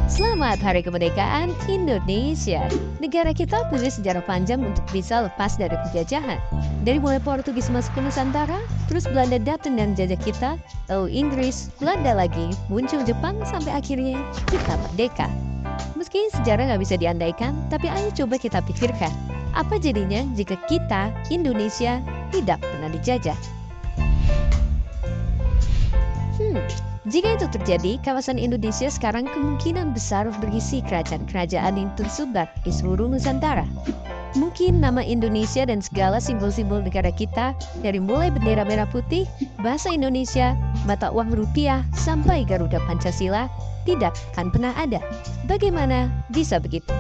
Selamat Hari Kemerdekaan Indonesia. Negara kita punya sejarah panjang untuk bisa lepas dari penjajahan. Dari mulai Portugis masuk ke Nusantara, terus Belanda datang dan jajah kita, lalu Inggris, Belanda lagi, muncul Jepang sampai akhirnya kita merdeka. Meski sejarah nggak bisa diandaikan, tapi ayo coba kita pikirkan, apa jadinya jika kita, Indonesia, tidak pernah dijajah? Jika itu terjadi, kawasan Indonesia sekarang kemungkinan besar berisi kerajaan-kerajaan yang tersebar di seluruh Nusantara. Mungkin nama Indonesia dan segala simbol-simbol negara kita, dari mulai bendera merah putih, bahasa Indonesia, mata uang rupiah, sampai Garuda Pancasila, tidak akan pernah ada. Bagaimana bisa begitu?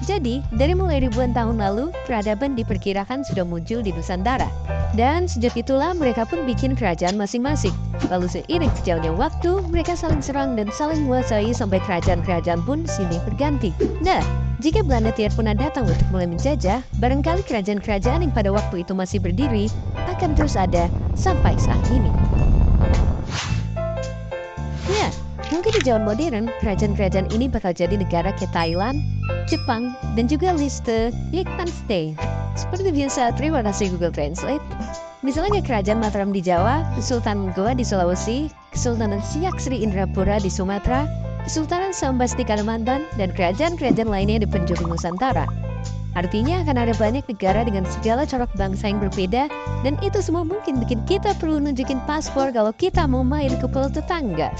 Jadi, dari mulai ribuan tahun lalu, peradaban diperkirakan sudah muncul di Nusantara. Dan sejak itulah mereka pun bikin kerajaan masing-masing. Lalu seiring berjalannya waktu, mereka saling serang dan saling menguasai sampai kerajaan-kerajaan pun silih berganti. Nah, jika Belanda tidak pernah datang untuk mulai menjajah, barangkali kerajaan-kerajaan yang pada waktu itu masih berdiri akan terus ada sampai saat ini. Ya, mungkin di zaman modern, kerajaan-kerajaan ini bakal jadi negara kayak Thailand, Jepang, dan juga Liechtenstein. Seperti biasa, terima kasih Google Translate. Misalnya Kerajaan Mataram di Jawa, Kesultanan Goa di Sulawesi, Kesultanan Siak Sri Indrapura di Sumatera, Kesultanan Sambas di Kalimantan, dan kerajaan-kerajaan lainnya di penjuru Nusantara. Artinya akan ada banyak negara dengan segala corak bangsa yang berbeda, dan itu semua mungkin bikin kita perlu nunjukin paspor kalau kita mau main ke pulau tetangga.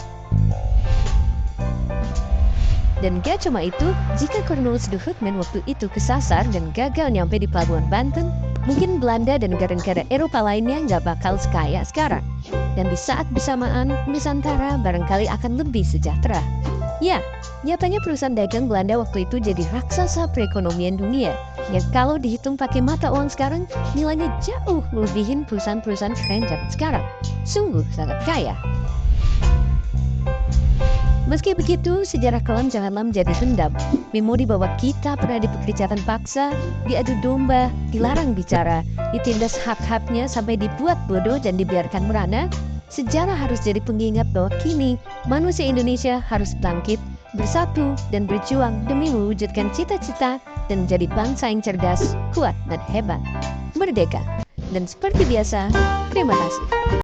Dan gak cuma itu, jika Cornelius de Houtman waktu itu kesasar dan gagal nyampe di pelabuhan Banten, mungkin Belanda dan negara-negara Eropa lainnya gak bakal sekaya sekarang. Dan di saat bersamaan, Nusantara barangkali akan lebih sejahtera. Ya, nyatanya perusahaan dagang Belanda waktu itu jadi raksasa perekonomian dunia, yang kalau dihitung pakai mata uang sekarang, nilainya jauh melebihin perusahaan-perusahaan keren zaman sekarang. Sungguh sangat kaya. Meski begitu, sejarah kelam janganlah menjadi dendam. Memori bahwa kita pernah dipekerjakan paksa, diadu domba, dilarang bicara, ditindas hak-haknya sampai dibuat bodoh dan dibiarkan merana. Sejarah harus jadi pengingat bahwa kini manusia Indonesia harus bangkit, bersatu, dan berjuang demi mewujudkan cita-cita dan menjadi bangsa yang cerdas, kuat, dan hebat. Merdeka. Dan seperti biasa, terima kasih.